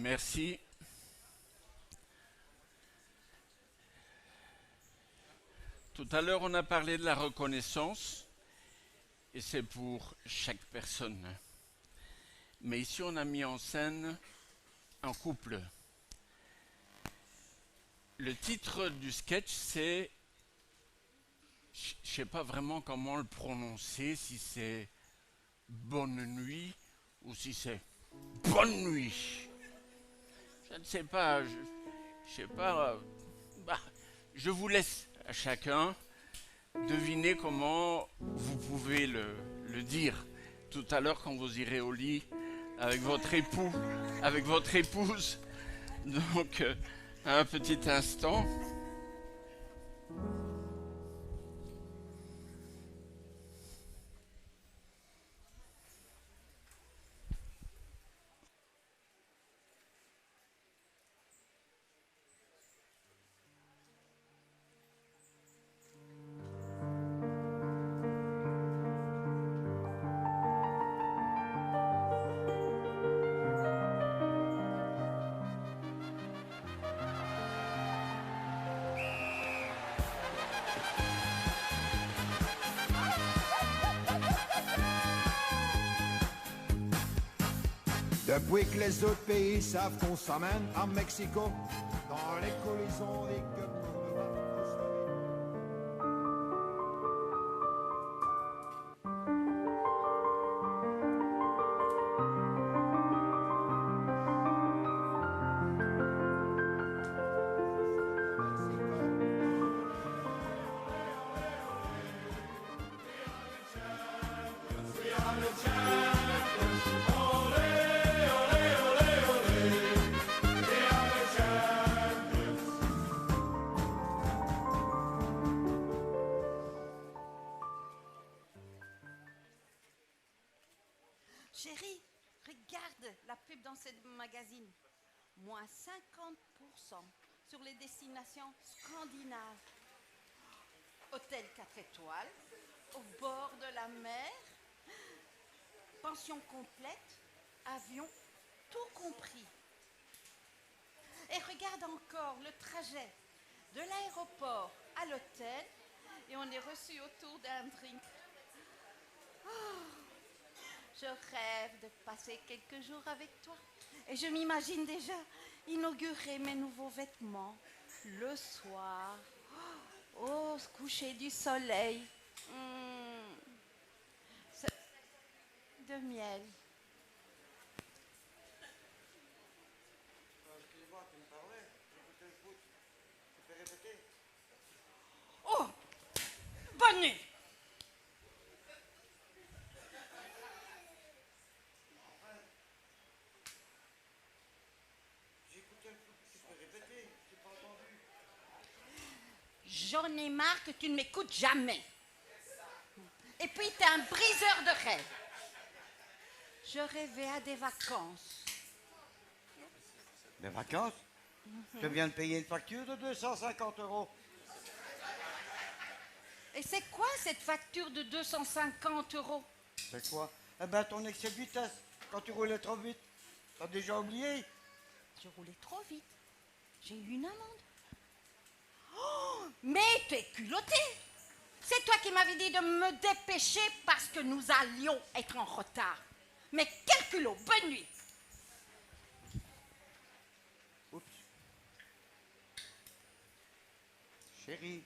Merci. Tout à l'heure, on a parlé de la reconnaissance, et c'est pour chaque personne. Mais ici, on a mis en scène un couple. Le titre du sketch, c'est... Je ne sais pas vraiment comment le prononcer, si c'est Bonne nuit ou si c'est Bonne nuit. Je ne sais pas, je sais pas. Bah, je vous laisse à chacun deviner comment vous pouvez le dire tout à l'heure quand vous irez au lit avec votre époux, avec votre épouse. Donc, un petit instant. Depuis que les autres pays savent qu'on s'emmène à Mexico, dans les collisons des Chérie, regarde la pub dans ce magazine. Moins 50% sur les destinations scandinaves. Hôtel 4 étoiles, au bord de la mer, pension complète, avion, tout compris. Et regarde encore le trajet de l'aéroport à l'hôtel et on est reçu autour d'un drink. Je rêve de passer quelques jours avec toi. Et je m'imagine déjà inaugurer mes nouveaux vêtements le soir, au coucher du soleil. Ce de miel. Excusez-moi, tu me parlais? J'écoutais le foot. Tu peux répéter? Oh, bonne nuit. J'écoutais le foot. Tu peux répéter? J'ai pas entendu. J'en ai marre que tu ne m'écoutes jamais. Et puis, t'es un briseur de rêves. Je rêvais à des vacances. Des vacances? Je viens de payer une facture de 250 €. Et c'est quoi cette facture de 250 €? C'est quoi? Eh ben, ton excès de vitesse, quand tu roulais trop vite. T'as déjà oublié? Je roulais trop vite. J'ai eu une amende. Oh, mais t'es culotté. C'est toi qui m'avais dit de me dépêcher parce que nous allions être en retard. Mais quel culot. Bonne nuit. Oups. Chérie.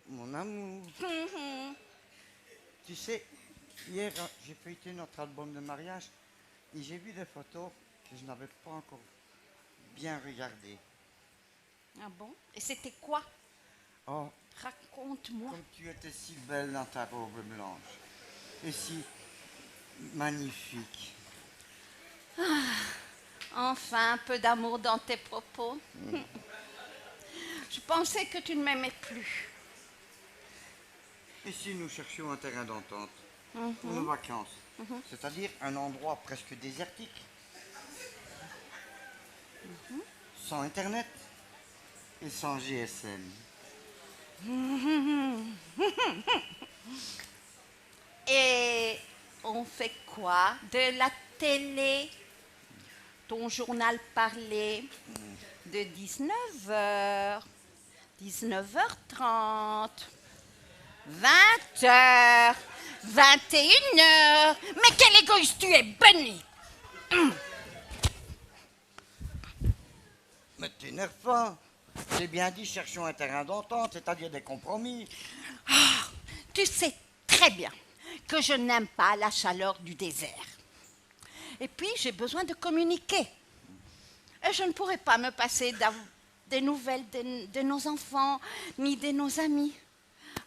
Mon amour. Tu sais, hier, j'ai feuilleté notre album de mariage et j'ai vu des photos que je n'avais pas encore bien regardées. Ah bon? Et c'était quoi? Oh, Raconte-moi. comme tu étais si belle dans ta robe blanche et si magnifique. Enfin, un peu d'amour dans tes propos. Je pensais que tu ne m'aimais plus. Et si nous cherchions un terrain d'entente pour nos vacances, c'est-à-dire un endroit presque désertique, sans Internet et sans GSM. Et on fait quoi? De la télé? ton journal parlait de 19h, 19h30, 20h, 21h. Mais quel égoïste tu es, Bunny! Mais t'énerve pas. J'ai bien dit cherchons un terrain d'entente, c'est-à-dire des compromis. Tu sais très bien que je n'aime pas la chaleur du désert. Et puis, j'ai besoin de communiquer. Et je ne pourrais pas me passer des nouvelles de nos enfants, ni de nos amis.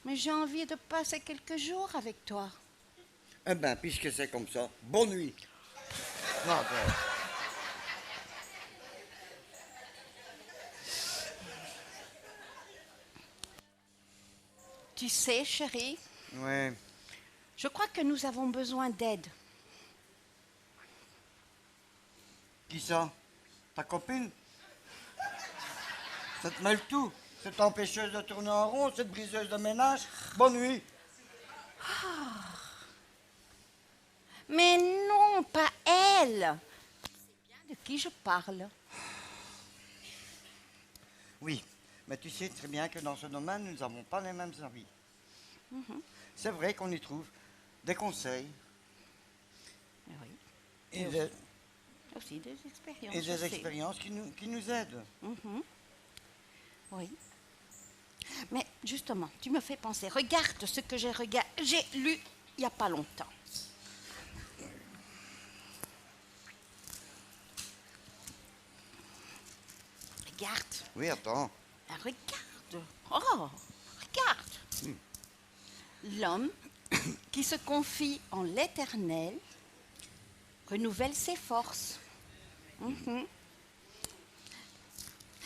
Mais j'ai envie de passer quelques jours avec toi. Eh ben, puisque c'est comme ça, bonne nuit. Non, Tu sais, chérie, ouais. je crois que nous avons besoin d'aide. Qui ça? Ta copine? Ça te mêle tout. Cette empêcheuse de tourner en rond, cette briseuse de ménage. Bonne nuit. Mais non, pas elle. Tu sais bien de qui je parle. Oui, mais tu sais très bien que dans ce domaine, nous n'avons pas les mêmes avis. C'est vrai qu'on y trouve des conseils Oui, et des, aussi des expériences. et je des sais. expériences qui nous aident. Oui. Mais justement, tu me fais penser. Regarde ce que j'ai lu il n'y a pas longtemps. Regarde. Oui, attends. Regarde. Oh, regarde. L'homme qui se confie en l'Éternel renouvelle ses forces.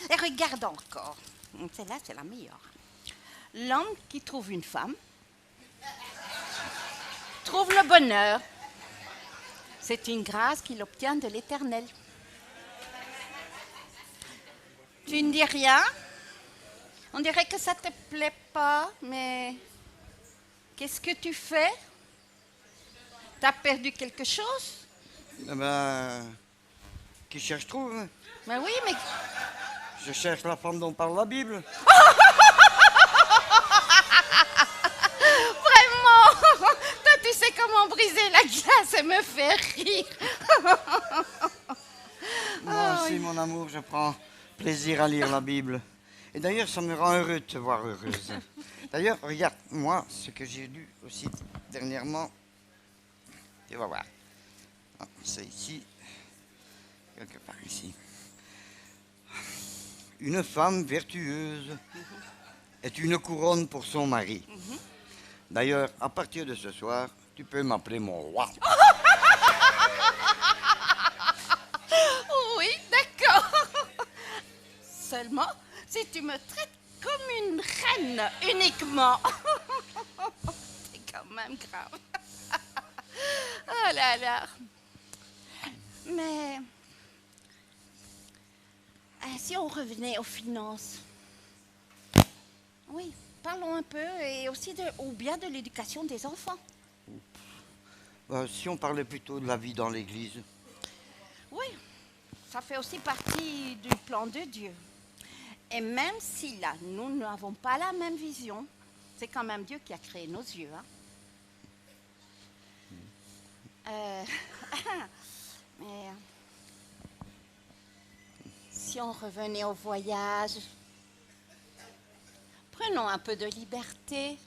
Et regarde encore. Celle-là, c'est la meilleure. L'homme qui trouve une femme trouve le bonheur. C'est une grâce qu'il obtient de l'Éternel. Tu ne dis rien? On dirait que ça ne te plaît pas, mais qu'est-ce que tu fais? T'as perdu quelque chose? Eh ben, qui cherche trouve. Ben oui, mais Je cherche la femme dont parle la Bible. vraiment, toi tu sais comment briser la glace et me faire rire. Moi aussi, mon amour, je prends plaisir à lire la Bible. Et d'ailleurs, ça me rend heureux de te voir heureuse. D'ailleurs, regarde, moi, ce que j'ai lu aussi dernièrement, tu vas voir. Ah, c'est ici, quelque part ici. Une femme vertueuse est une couronne pour son mari. D'ailleurs, à partir de ce soir, tu peux m'appeler mon roi. Oui, d'accord. Seulement, si tu me traites comme une reine uniquement. C'est quand même grave. Oh là là. Mais si on revenait aux finances. Oui, parlons un peu et aussi ou bien de l'éducation des enfants. Si on parlait plutôt de la vie dans l'église. Oui, ça fait aussi partie du plan de Dieu. Et même si là, nous n'avons pas la même vision, c'est quand même Dieu qui a créé nos yeux. Mais si on revenait au voyage, prenons un peu de liberté.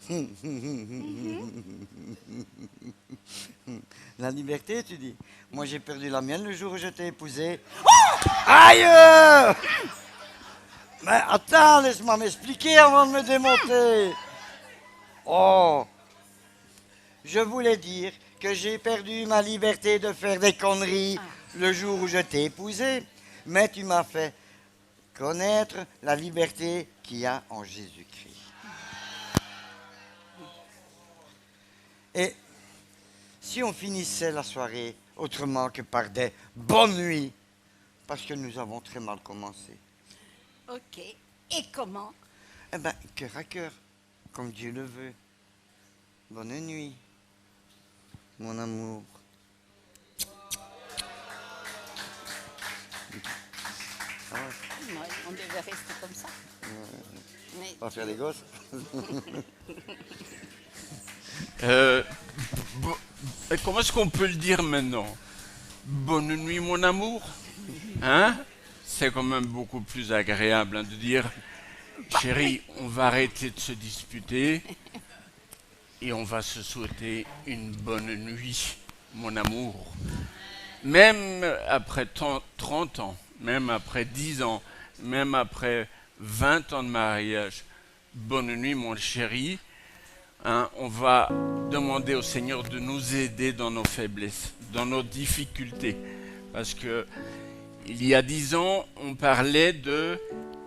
La liberté, tu dis? Moi, j'ai perdu la mienne le jour où je t'ai épousé. Aïe! Mais attends, laisse-moi m'expliquer avant de me démonter. Oh! Je voulais dire que j'ai perdu ma liberté de faire des conneries le jour où je t'ai épousé. Mais tu m'as fait connaître la liberté qu'il y a en Jésus-Christ. Et si on finissait la soirée autrement que par des bonnes nuits, parce que nous avons très mal commencé. Ok. Et comment? Eh bien, cœur à cœur, comme Dieu le veut. Bonne nuit, mon amour. Ouais, on devait rester comme ça. Mais Pas faire les gosses. Comment est-ce qu'on peut le dire maintenant? Bonne nuit, mon amour. Hein? C'est quand même beaucoup plus agréable de dire, chérie, on va arrêter de se disputer et on va se souhaiter une bonne nuit, mon amour. Même après 30 ans, même après 10 ans, même après 20 ans de mariage, bonne nuit, mon chéri. Hein, on va demander au Seigneur de nous aider dans nos faiblesses, dans nos difficultés. Parce que il y a 10 ans, on parlait de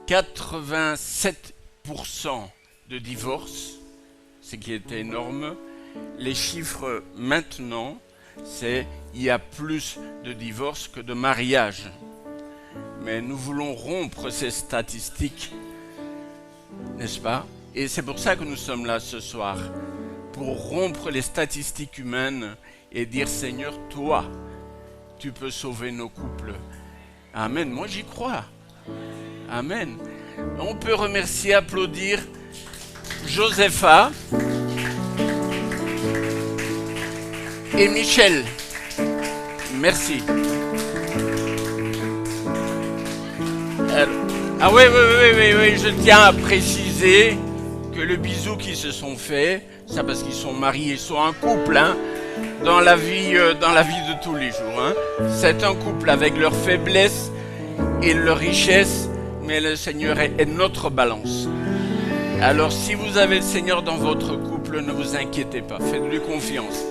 87% de divorces, ce qui était énorme. Les chiffres maintenant, c'est il y a plus de divorces que de mariages. Mais nous voulons rompre ces statistiques, n'est-ce pas? Et c'est pour ça que nous sommes là ce soir, pour rompre les statistiques humaines et dire, Seigneur, toi, tu peux sauver nos couples. Amen. Moi, j'y crois. Amen. On peut remercier, applaudir Josepha et Michel. Merci. Ah oui, je tiens à préciser que le bisou qu'ils se sont fait, ça parce qu'ils sont mariés, ils sont un couple, hein, dans la vie de tous les jours. Hein. C'est un couple avec leurs faiblesses et leurs richesses, mais le Seigneur est notre balance. Alors si vous avez le Seigneur dans votre couple, ne vous inquiétez pas, faites-lui confiance.